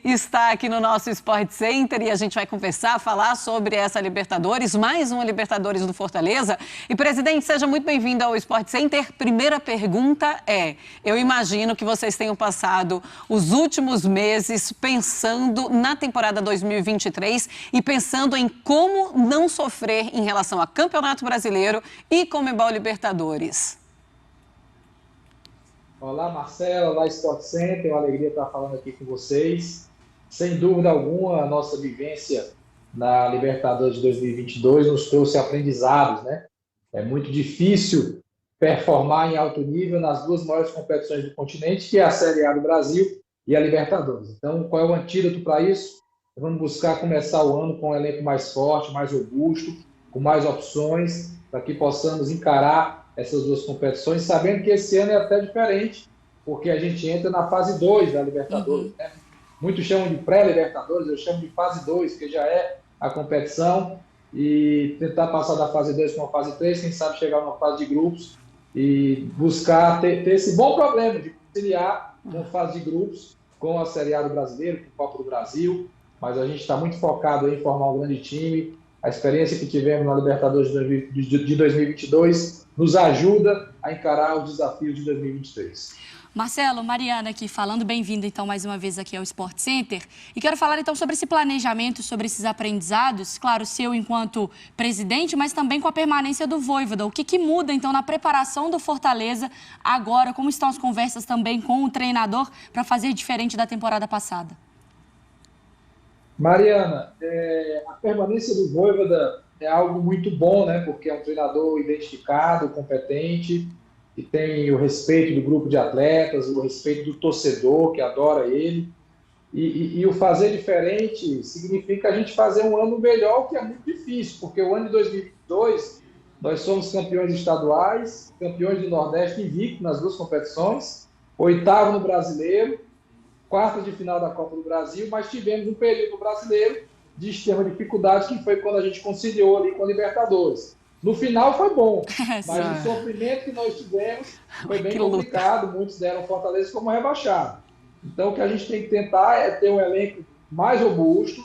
está aqui no nosso Sport Center e a gente vai conversar, falar sobre essa Libertadores, mais uma Libertadores do Fortaleza. E, presidente, seja muito bem-vindo ao Sport Center. Primeira pergunta é, eu imagino que vocês tenham passado os últimos meses pensando na temporada 2023 e pensando em como não sofrer em relação a Campeonato Brasileiro e Conmebol Libertadores. Olá, Marcelo, olá, Sport Center, é uma alegria estar falando aqui com vocês. Sem dúvida alguma, a nossa vivência na Libertadores de 2022 nos trouxe aprendizados, né? É muito difícil performar em alto nível nas duas maiores competições do continente, que é a Série A do Brasil e a Libertadores. Então, qual é o antídoto para isso? Vamos buscar começar o ano com um elenco mais forte, mais robusto, com mais opções, para que possamos encarar essas duas competições, sabendo que esse ano é até diferente, porque a gente entra na fase 2 da Libertadores. Né? Muitos chamam de pré-Libertadores, eu chamo de fase 2, que já é a competição, e tentar passar da fase 2 para uma fase 3, quem sabe chegar numa fase de grupos e buscar ter esse bom problema de conciliar uma fase de grupos com a Série A do Brasileiro, com o Copa do Brasil, mas a gente está muito focado em formar um grande time. A experiência que tivemos na Libertadores de 2022 nos ajuda a encarar os desafios de 2023. Marcelo, Mariana aqui falando, bem-vinda então mais uma vez aqui ao Sport Center. E quero falar então sobre esse planejamento, sobre esses aprendizados, claro, seu enquanto presidente, mas também com a permanência do Vojvoda. O que muda então na preparação do Fortaleza agora? Como estão as conversas também com o treinador para fazer diferente da temporada passada? Mariana, a permanência do Vojvoda é algo muito bom, né? Porque é um treinador identificado, competente, que tem o respeito do grupo de atletas, o respeito do torcedor, que adora ele. E o fazer diferente significa a gente fazer um ano melhor, o que é muito difícil, porque o ano de 2022 nós somos campeões estaduais, campeões do Nordeste invicto nas duas competições, 8º no Brasileiro, quartas de final da Copa do Brasil, mas tivemos um período brasileiro de extrema dificuldade, que foi quando a gente conciliou ali com a Libertadores. No final foi bom, mas o sofrimento que nós tivemos foi bem complicado, muitos deram Fortaleza como rebaixado. Então o que a gente tem que tentar é ter um elenco mais robusto,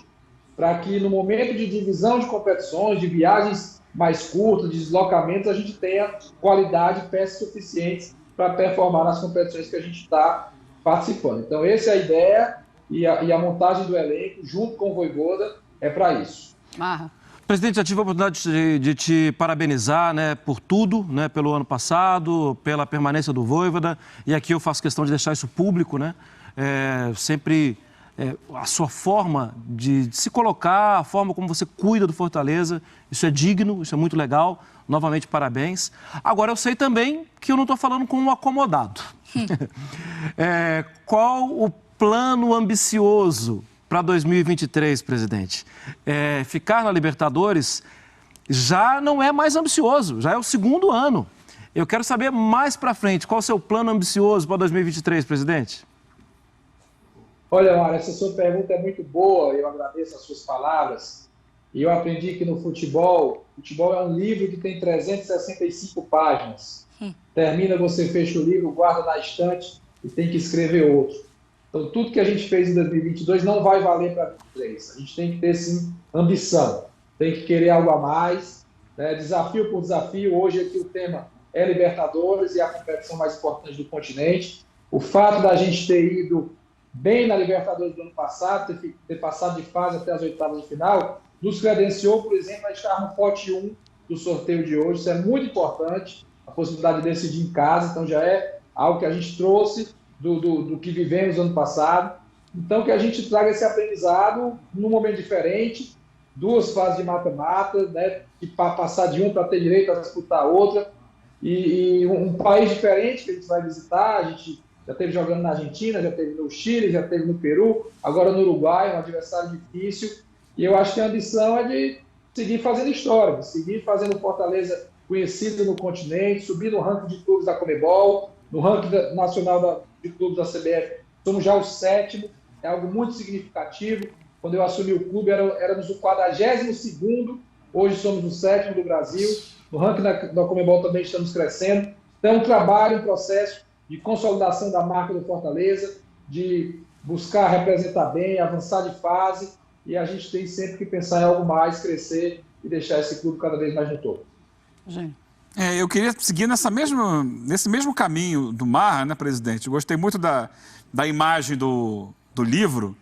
para que no momento de divisão de competições, de viagens mais curtas, de deslocamentos, a gente tenha qualidade e peças suficientes para performar nas competições que a gente está participando. Então, essa é a ideia e a montagem do elenco, junto com o Vojvoda, é para isso. Presidente, já tive a oportunidade de te parabenizar, né, por tudo, né, pelo ano passado, pela permanência do Vojvoda, e aqui eu faço questão de deixar isso público, né, a sua forma de se colocar, a forma como você cuida do Fortaleza, isso é digno, isso é muito legal, novamente parabéns. Agora eu sei também que eu não estou falando com um acomodado. Qual o plano ambicioso para 2023, presidente? Ficar na Libertadores já não é mais ambicioso, já é o segundo ano. Eu quero saber mais para frente, qual o seu plano ambicioso para 2023, presidente? Olha, Mário, essa sua pergunta é muito boa, eu agradeço as suas palavras. E eu aprendi que no futebol é um livro que tem 365 páginas. Termina, você fecha o livro, guarda na estante e tem que escrever outro. Então, tudo que a gente fez em 2022 não vai valer para 2023. A gente tem que ter, sim, ambição. Tem que querer algo a mais, né? Desafio por desafio. Hoje aqui o tema é Libertadores e a competição mais importante do continente. O fato da gente ter ido bem na Libertadores do ano passado, ter passado de fase até as oitavas de final, nos credenciou, por exemplo, a estar no pote 1 do sorteio de hoje. Isso é muito importante, a possibilidade de decidir em casa. Então já é algo que a gente trouxe do que vivemos no ano passado. Então que a gente traga esse aprendizado num momento diferente, duas fases de mata-mata, né, que para passar de um para ter direito a disputar outra, e um país diferente que a gente vai visitar. A gente já esteve jogando na Argentina, já esteve no Chile, já esteve no Peru, agora no Uruguai, um adversário difícil. E eu acho que a ambição é de seguir fazendo história, de seguir fazendo Fortaleza conhecido no continente, subir no ranking de clubes da Conmebol, no ranking nacional de clubes da CBF. Somos já o 7º, é algo muito significativo. Quando eu assumi o clube, éramos o 42º, hoje somos o 7º do Brasil. No ranking da Conmebol também estamos crescendo. Então, um trabalho, um processo de consolidação da marca do Fortaleza, de buscar representar bem, avançar de fase, e a gente tem sempre que pensar em algo mais, crescer e deixar esse clube cada vez mais no topo. Eu queria seguir nesse mesmo caminho do Marra, né, presidente? Eu gostei muito da imagem do livro,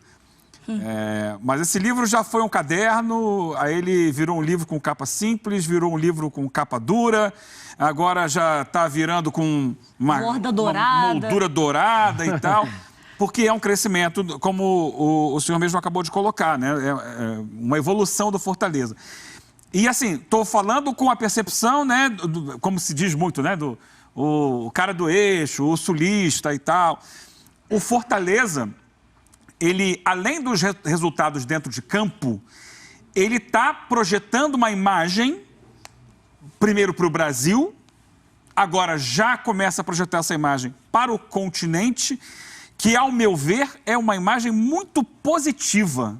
mas esse livro já foi um caderno, aí ele virou um livro com capa simples, virou um livro com capa dura, agora já está virando com uma moldura dourada e tal, porque é um crescimento, como o senhor mesmo acabou de colocar, né? É uma evolução do Fortaleza. E assim, estou falando com a percepção, né, como se diz muito, né, o cara do eixo, o sulista e tal. O Fortaleza, ele, além dos resultados dentro de campo, ele está projetando uma imagem, primeiro para o Brasil, agora já começa a projetar essa imagem para o continente, que, ao meu ver, é uma imagem muito positiva.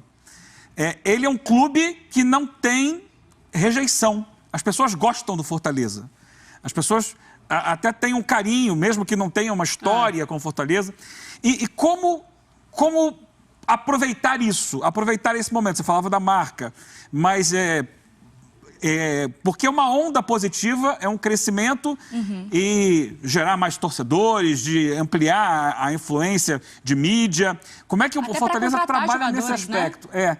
Ele é um clube que não tem rejeição. As pessoas gostam do Fortaleza. As pessoas até têm um carinho, mesmo que não tenham uma história com Fortaleza. E como aproveitar isso, aproveitar esse momento? Você falava da marca, mas porque uma onda positiva é um crescimento e gerar mais torcedores, de ampliar a influência de mídia. Como é que o Fortaleza trabalha nesse aspecto? Né?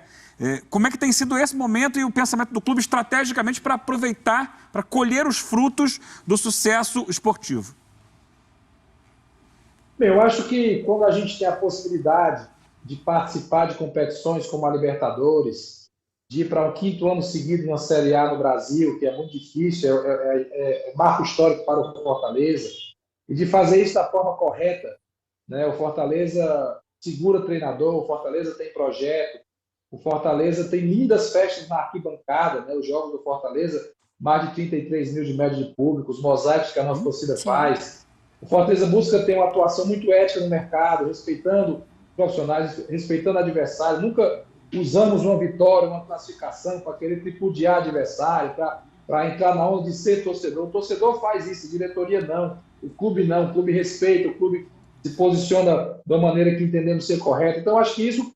Como é que tem sido esse momento e o pensamento do clube estrategicamente para aproveitar, para colher os frutos do sucesso esportivo? Bem, eu acho que quando a gente tem a possibilidade de participar de competições como a Libertadores, de ir para um 5º ano seguido na Série A no Brasil, que é muito difícil, é marco histórico para o Fortaleza, e de fazer isso da forma correta, né? O Fortaleza segura treinador, o Fortaleza tem projeto, o Fortaleza tem lindas festas na arquibancada, né? Os jogos do Fortaleza, mais de 33 mil de média de público, os mosaicos que a nossa torcida faz. O Fortaleza busca ter uma atuação muito ética no mercado, respeitando profissionais, respeitando adversários. Nunca usamos uma vitória, uma classificação para querer tripudiar adversário, para entrar na onda de ser torcedor. O torcedor faz isso, a diretoria não. O clube não, o clube respeita, o clube se posiciona de uma maneira que entendemos ser correta. Então, acho que isso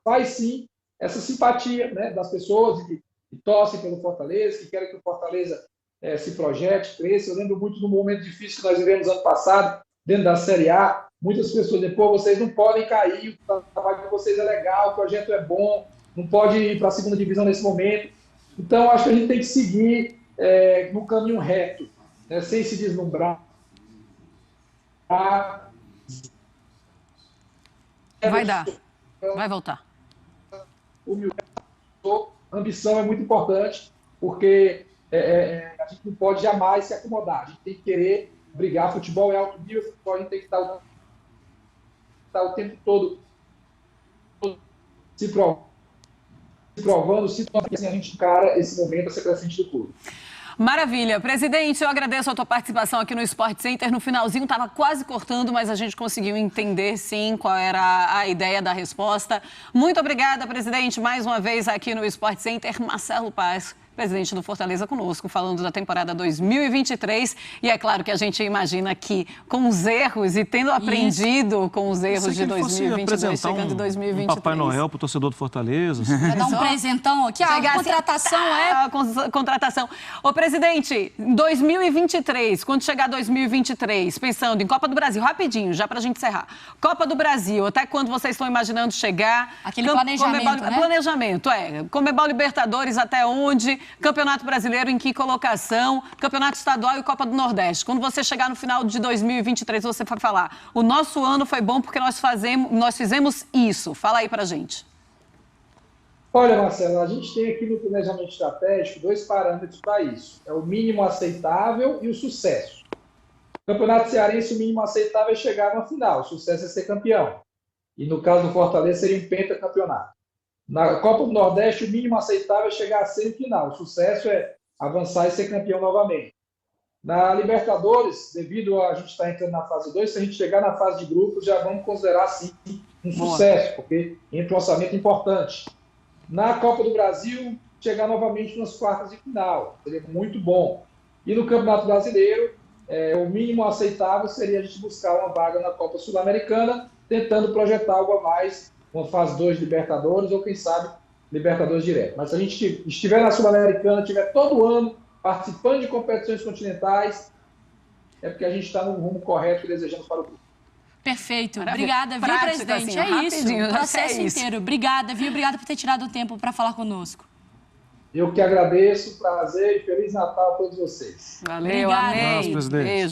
faz sim essa simpatia, né, das pessoas que torcem pelo Fortaleza, que querem que o Fortaleza se projete, cresça. Eu lembro muito do momento difícil que nós vivemos ano passado, dentro da Série A. Muitas pessoas dizem, vocês não podem cair, o trabalho de vocês é legal, o projeto é bom, não pode ir para a 2ª divisão nesse momento. Então, acho que a gente tem que seguir no caminho reto, né, sem se deslumbrar. Vai dar, vai voltar. Humildade, ambição é muito importante, porque a gente não pode jamais se acomodar. A gente tem que querer brigar. Futebol é alto nível, futebol a gente tem que estar o tempo todo se provando, assim a gente encara esse momento, essa crescente do clube. Maravilha. Presidente, eu agradeço a tua participação aqui no Sport Center. No finalzinho estava quase cortando, mas a gente conseguiu entender, sim, qual era a ideia da resposta. Muito obrigada, presidente, mais uma vez aqui no Sport Center. Marcelo Paz, presidente do Fortaleza, conosco, falando da temporada 2023. E é claro que a gente imagina que, com os erros e tendo aprendido com os erros de 2022, chegando em 2023. Um Papai Noel para o torcedor do Fortaleza. Vai dar um presentão aqui. A contratação A contratação. Ô, presidente, em 2023, quando chegar 2023, pensando em Copa do Brasil, rapidinho, já para a gente encerrar. Copa do Brasil, até quando vocês estão imaginando chegar? Aquele planejamento, né? Planejamento, Conmebol Libertadores até onde? Campeonato Brasileiro em que colocação? Campeonato Estadual e Copa do Nordeste. Quando você chegar no final de 2023, você vai falar, o nosso ano foi bom porque nós fizemos isso. Fala aí pra gente. Olha, Marcelo, a gente tem aqui no planejamento estratégico 2 parâmetros para isso. É o mínimo aceitável e o sucesso. No Campeonato Cearense, o mínimo aceitável é chegar na final. O sucesso é ser campeão. E no caso do Fortaleza, seria um pentacampeonato. Na Copa do Nordeste, o mínimo aceitável é chegar a semifinal. O sucesso é avançar e ser campeão novamente. Na Libertadores, devido a gente estar entrando na fase 2, se a gente chegar na fase de grupos, já vamos considerar, sim, um sucesso, porque entra um orçamento importante. Na Copa do Brasil, chegar novamente nas quartas de final. Seria muito bom. E no Campeonato Brasileiro, o mínimo aceitável seria a gente buscar uma vaga na Copa Sul-Americana, tentando projetar algo a mais, uma fase 2 de Libertadores ou, quem sabe, Libertadores direto. Mas se a gente estiver na Sul-Americana, estiver todo ano participando de competições continentais, é porque a gente está no rumo correto que desejamos para o clube. Perfeito. Maravilha. Obrigada, viu, Prática, presidente? assim, É isso. rapidinho, O processo é isso. inteiro. Obrigada, viu? Obrigada por ter tirado o tempo para falar conosco. Eu que agradeço, prazer e Feliz Natal a todos vocês. Valeu, Obrigada. amém. Nossa, presidente. Beijo.